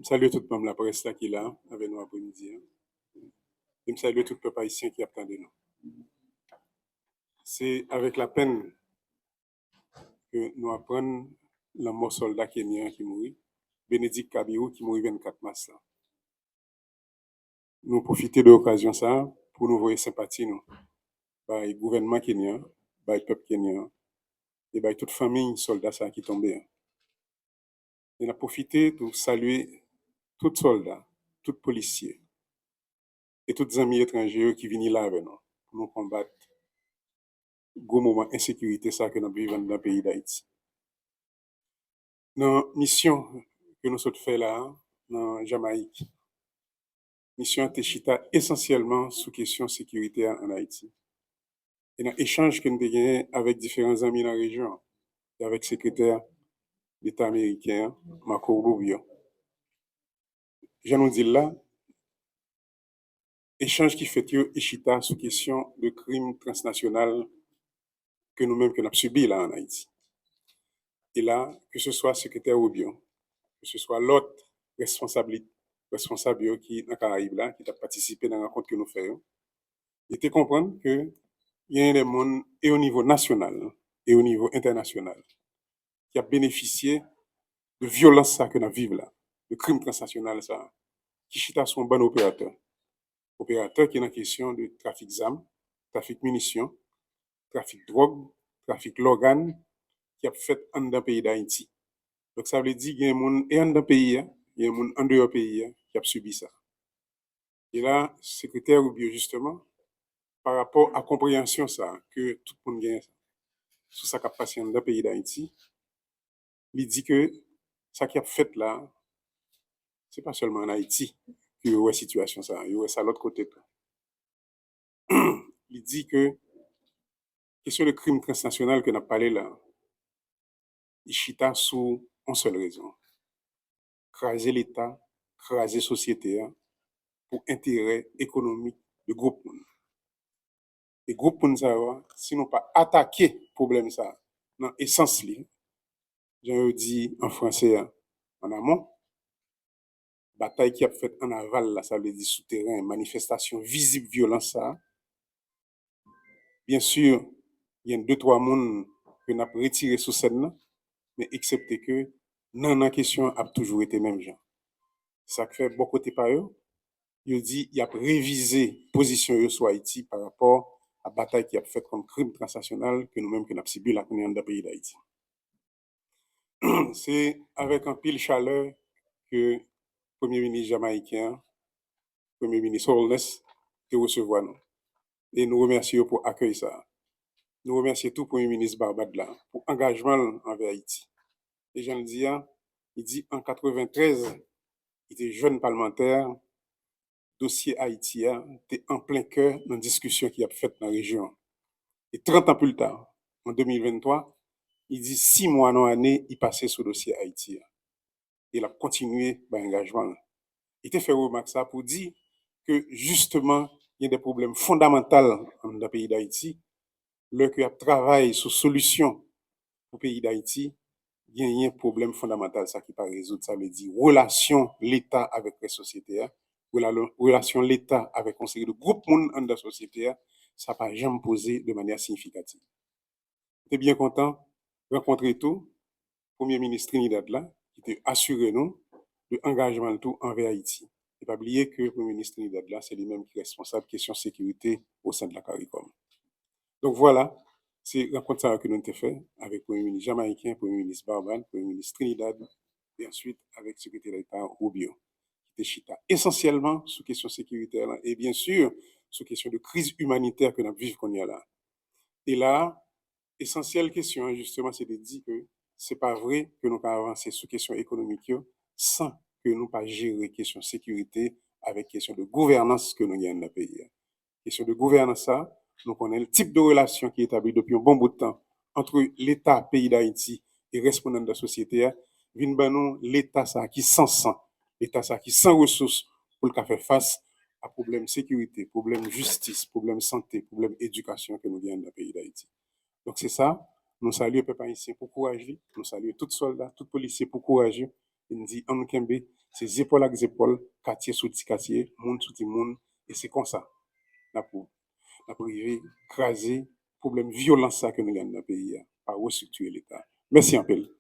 Salut tout le monde, la presse là qui est là, avec nous après-midi. Et je salue tout le peuple haïtien qui attend de nous. C'est avec la peine que nous apprenons le mort soldat kenyan qui mourit, Bénédicte Kabiru qui mourit 24 mars. Là. Nous profitons de l'occasion ça pour nous voir sympathie nous, par le gouvernement kenyan, par le peuple kenyan et par toute famille soldat ça qui tombé. Et nous profité pour saluer tous soldats, tous policiers et tous les amis étrangers qui viennent là avec nous pour nous combattre gros moment insécurité ça que nous vivons dans le pays d'Haïti. Dans la mission que nous sommes fait là, dans Jamaïque, mission Techita essentiellement sous question sécurité en Haïti. Et dans l'échange que nous avons gagné avec différents amis dans la région, et avec le secrétaire d'État américain, Marco Rubio. Je nous dis là, échange qui fait Techita sous question de crimes transnationaux que nous-mêmes que nous avons subis là en Haïti. Et là, que ce soit le secrétaire Rubio, que ce soit l'autre responsable qui dans Caraïbes là, qui a participé dans la rencontre que nous faisons, il était comprendre que il y a des gens et au niveau national et au niveau international qui a bénéficié de violence ça que nous vivons là, de crime transnational ça, qui chita son bon opérateur qui est en question de trafic d'armes, trafic munitions, trafic drogue, trafic d'organes qui a fait en dans le pays d'Haïti. Donc ça veut dire qu'il y a des gens et dans le pays, il y a des gens en dehors du pays qui a subi ça. Et là, secrétaire Rubio justement, par rapport à la compréhension ça, que tout le monde gagne sur ce qui a passé dans le pays d'Haïti, il dit que ça qui a fait là, c'est pas seulement en Haïti qu'il y a une situation ça, il y a ça de l'autre côté. Il dit que question de crime transnational que nous avons parlé là, il chita sous une seule raison. Craser l'État, craser la société pour intérêt économique de groupe. Et groupe pour nous savoir, si nous pas attaquer le problème ça, dans l'essence, je dis en français, en amont, bataille qui a fait en aval, là, ça veut dire souterrain, manifestation visible, violence, ça. Bien sûr, il y a deux, trois personnes que nous avons retiré sous scène, mais excepté que, non, la question a toujours été même gens. Ça fait beaucoup de par eux. Il dit, il a révisé position sur Haïti par rapport à la bataille qui a fait comme crime transnational que nous-mêmes que nous avons subi là, dans le pays d'Haïti. C'est avec un pile chaleur que le Premier ministre jamaïcain, le Premier ministre Holness, te recevoir nous. Et nous remercions pour accueillir ça. Nous remercions tout le Premier ministre Barbade là, pour engagement envers Haïti. Et je le dis, il dit en 93, il était jeune parlementaire, dossier haïtien était en plein cœur dans la discussion qui a faite dans la région. Et 30 ans plus tard, en 2023, il dit 6 mois dans l'année, il passait sur le dossier haïtien. Il a continué l'engagement. Il a fait remarquer ça pour dire que justement, il y a des problèmes fondamentaux dans le pays d'Haïti. Lorsque il y a travail sur solution pour le pays d'Haïti, il y a un problème fondamental ça qui pas résoudre. Ça veut dire relation l'État avec les sociétés, relation l'État avec un série de groupes dans la société, ça n'a pas jamais posé de manière significative. J'étais bien content de rencontrer tout, Premier ministre Trinidad là, qui était assuré nous de l'engagement tout envers Haïti. Et pas oublier que le Premier ministre Trinidad là, c'est lui-même qui est responsable de question de sécurité au sein de la CARICOM. Donc voilà, c'est la rencontre que nous avons fait avec le Premier ministre jamaïcain, le Premier ministre Barbade, le Premier ministre Trinidad, et ensuite avec le secrétaire d'État Rubio, qui était chita essentiellement sur question sécuritaire là, et bien sûr sur question de crise humanitaire que nous vivons là. Et là, essentielle question justement, c'est de dire que c'est pas vrai que nous pouvons avancer sur question économique sans que nous pas gérer question sécurité avec question de gouvernance que nous avons dans le pays. Question de gouvernance ça, nous connaissons le type de relation qui est établi depuis un bon bout de temps entre l'État, pays d'Haïti et responsable de la société. L'État ça qui sans sang, l'État ça qui sans ressources pour le faire face à problèmes de sécurité, problèmes de justice, problèmes de santé, problèmes d'éducation que nous avons dans le pays d'Haïti. Donc c'est ça, nous saluons les peuple haïtien pour courageux, nous saluons tous les soldats, tous les policiers pour courageux, Il dit, on kembe, c'est épaules avec épaules, quartier sous quartier, monde sous monde, et c'est comme ça. N'a pour arriver craser problème violence ça que nous avons dans le pays, à restructurer l'État. Merci un peu.